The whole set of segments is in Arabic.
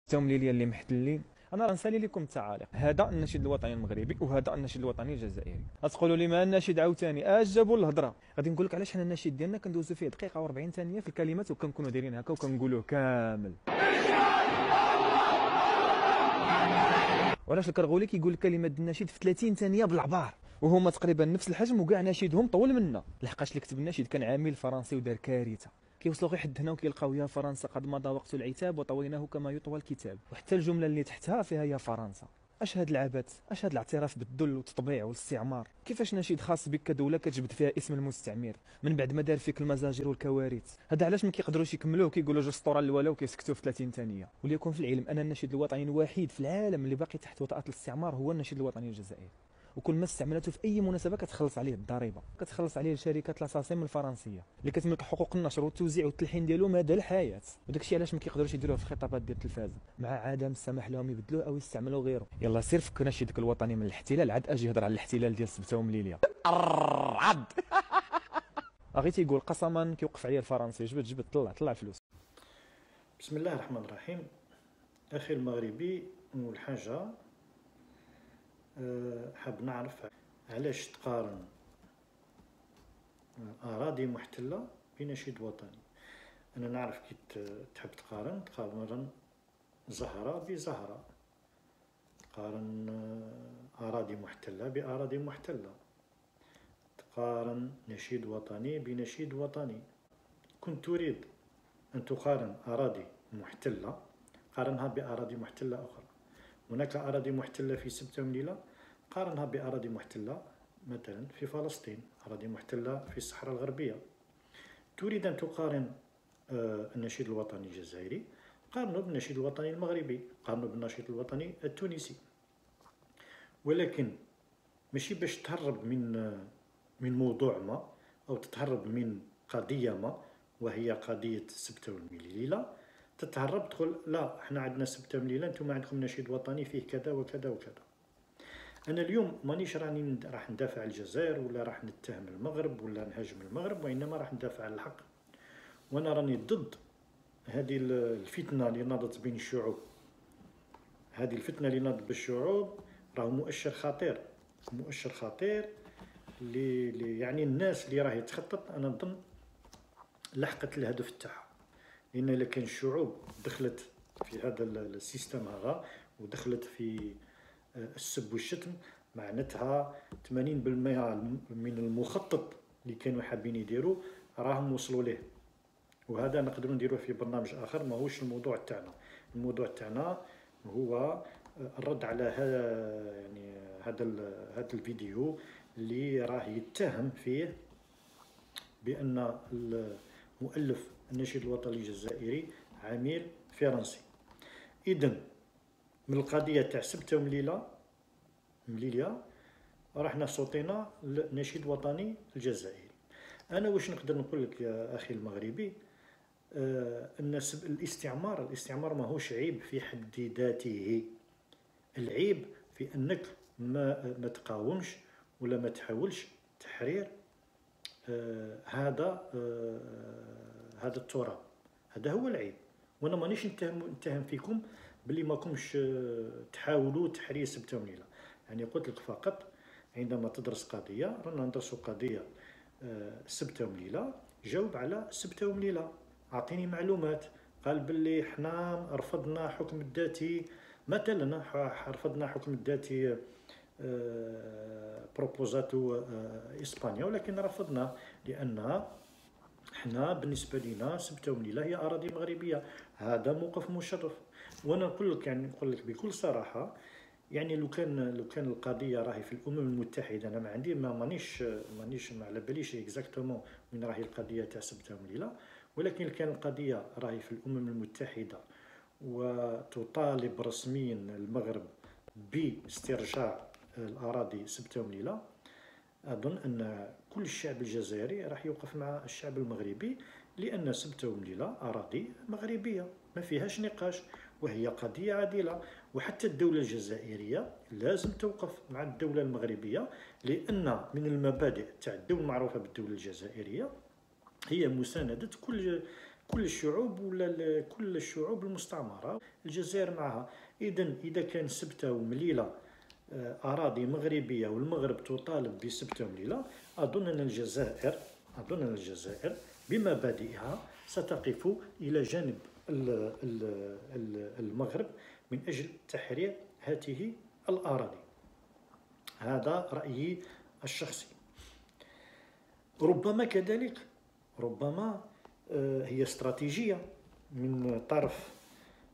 التومليليه اللي محتلين. انا غنسالي لكم التعاليق. هذا النشيد الوطني المغربي وهذا النشيد الوطني الجزائري. غتقولوا لي ما النشيد عاوتاني جابوا الهضره. غادي نقول لك علاش حنا النشيد ديالنا كندوزو فيه دقيقه و40 ثانيه في الكلمات وكنكونوا دايرين هكا وكنقولوه كامل. وعلاش الكرغولي كيقول الكلمات ديال النشيد في 30 ثانيه بالعبار وهما تقريبا نفس الحجم وكاع نشيدهم طول منا. لحقاش اللي كتب النشيد كان عامل فرنسي ودار كارثه. كيوصلوا غير حد هنا وكيلقاو يا فرنسا قد مضى وقت العتاب وطويناه كما يطوى الكتاب. وحتى الجمله اللي تحتها فيها يا فرنسا. اش هاد العبث؟ اش هاد الاعتراف بالذل والتطبيع والاستعمار؟ كيفاش نشيد خاص بك كدوله كتجبد فيها اسم المستعمر من بعد ما دار فيك المزاجر والكوارث؟ هذا علاش ما كيقدروش يكملوه كيقولوا جوج سطور الولا وكيسكتوا في 30 ثانيه. وليكن في العلم ان النشيد الوطني الوحيد في العالم اللي باقي تحت وطأة الاستعمار هو النشيد الوطني الجزائري. وكل ما استعملته في اي مناسبه كتخلص عليه الضريبه، كتخلص عليه شركه لاساسيم الفرنسيه اللي كتملك حقوق النشر والتوزيع والتلحين ديالو مدى الحياه. وداك الشيء علاش ما كيقدروش يديروه في الخطابات ديال التلفازه مع عدم السماح لهم يبدلوه او يستعملوا غيره. يلا سير فك نشيدك الوطني من الاحتلال عاد اجي هضر على الاحتلال ديال سبته ومليليه. عاد اغي تيقول قسما كيوقف عليا الفرنسي جبد طلع الفلوس. بسم الله الرحمن الرحيم. أخي المغربي، أول حاجة حاب نعرف علاش تقارن أراضي محتلة بنشيد وطني. أنا نعرف كي تحب تقارن زهرة بزهرة، تقارن أراضي محتلة بأراضي محتلة، تقارن نشيد وطني بنشيد وطني. كنت تريد أن تقارن أراضي محتلة قارنها بأراضي محتلة أخرى. هناك أراضي محتلة في سبتة وليلة، قارنها بأراضي محتلة مثلا في فلسطين، أراضي محتلة في الصحراء الغربية. تريد أن تقارن النشيد الوطني الجزائري، قارنه بالنشيد الوطني المغربي، قارنه بالنشيد الوطني التونسي. ولكن ماشي باش تهرب من موضوع ما أو تتهرب من قضية ما وهي قضية سبتة والمليلة، تتهرب تقول لا احنا عندنا سبتة وليلة انتم عندكم نشيد وطني فيه كذا وكذا وكذا. انا اليوم مانيش راني راح ندافع الجزائر ولا راح نتهم المغرب ولا نهاجم المغرب، وانما راح ندافع على الحق. وانا راني ضد هذه الفتنة اللي ناضت بين الشعوب. هذه الفتنة اللي ناضت بالشعوب راه مؤشر خطير، مؤشر خطير اللي يعني الناس اللي راهي تخطط انا نظن لحقت الهدف تاعها. لأن إلا كان الشعوب دخلت في هذا السيستم هذا ودخلت في السب والشتم، معناتها 80% من المخطط اللي كانوا حابين يديروا راهم وصلوا ليه. وهذا نقدروا نديروه في برنامج آخر، ماهوش الموضوع تاعنا. الموضوع تاعنا هو الرد على هذا الفيديو اللي راه يتهم فيه بأن مؤلف النشيد الوطني الجزائري عميل فرنسي. إذن من القضية تاع سبتة ومليلية رحنا صوتينا لنشيد وطني الجزائري. أنا واش نقدر نقول لك يا أخي المغربي، أن الاستعمار ماهوش عيب في حد ذاته. العيب في أنك ما تقاومش ولا ما تحاولش تحرير هذا التراب. هذا هو العيب. وانا مانيش نتهم فيكم باللي ماكمش تحاولوا تحرير سبتة وليلة. يعني قلت لك فقط عندما تدرس قضيه، رانا ندرسوا قضيه سبتة وليلة، جاوب على سبتة وليلة، اعطيني معلومات. قال باللي احنا رفضنا حكم الذاتي مثلا، رفضنا حكم الذاتي بروبوزاتو إسبانيا، ولكن رفضنا لأن احنا بالنسبة لنا سبتة ومليلة هي أراضي مغربية. هذا موقف مشرف. وأنا نقول لك بكل صراحة، يعني لو كان القضية راهي في الأمم المتحدة، أنا ما عندي مانيش ما على باليش اكزاكتومون من راهي القضية تاع سبتة ومليلة، ولكن كان القضية راهي في الأمم المتحدة وتطالب رسميا المغرب باسترجاع الأراضي سبتة ومليلة، أظن أن كل الشعب الجزائري راح يوقف مع الشعب المغربي، لأن سبتة ومليلة أراضي مغربية ما فيهاش نقاش، وهي قضية عادلة. وحتى الدولة الجزائرية لازم توقف مع الدولة المغربية، لأن من المبادئ تاع الدولة المعروفة بالدولة الجزائرية هي مساندة كل الشعوب ولا كل الشعوب المستعمرة، الجزائر معها. إذا كان سبتة ومليلة أراضي مغربية والمغرب تطالب بسبتة ومليلة، أظن أن الجزائر بمبادئها ستقف إلى جانب المغرب من أجل تحرير هذه الأراضي. هذا رأيي الشخصي. ربما كذلك هي استراتيجية من طرف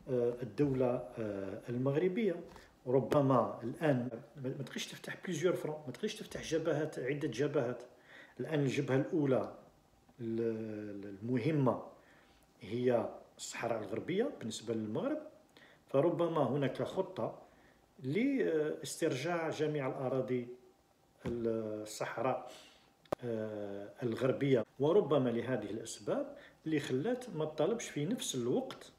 الدولة المغربية. ربما الآن ما تقدرش تفتح بليزيور فرون، ما تقدرش تفتح جبهات، عدة جبهات. الآن الجبهة الأولى المهمة هي الصحراء الغربية بالنسبة للمغرب، فربما هناك خطة لاسترجاع جميع الأراضي الصحراء الغربية، وربما لهذه الأسباب اللي خلات ما تطالبش في نفس الوقت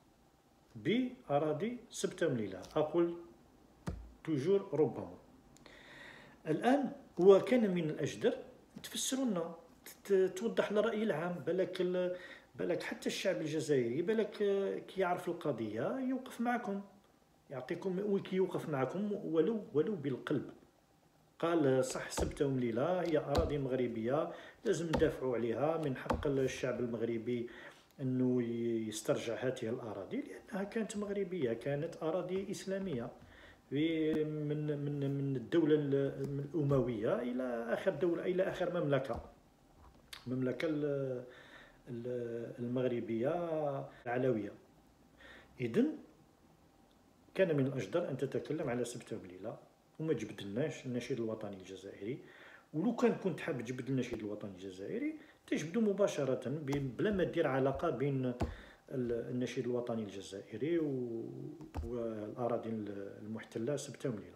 بأراضي سبتة ومليلة. أقول توجور ربما. الآن هو كان من الأجدر تفسروا لنا، توضح للرأي العام، بالك حتى الشعب الجزائري بالك كي يعرف القضية يوقف معكم، يعطيكم كي يوقف معكم ولو بالقلب. قال صح سبتة ومليلة هي أراضي مغربية لازم ندافعوا عليها، من حق الشعب المغربي أنه يسترجع هذه الأراضي لأنها كانت مغربية، كانت أراضي إسلامية من الدولة الأموية إلى آخر دولة، إلى آخر مملكة المغربية العلوية. إذن كان من الأجدر أن تتكلم على سبتة ومليلة وما تجبدلناش النشيد الوطني الجزائري. ولو كنت حاب تجبد النشيد الوطني الجزائري تجبدو مباشرة بلا ما دير علاقة بين النشيد الوطني الجزائري والأراضي المحتلة سبتة ومليلة.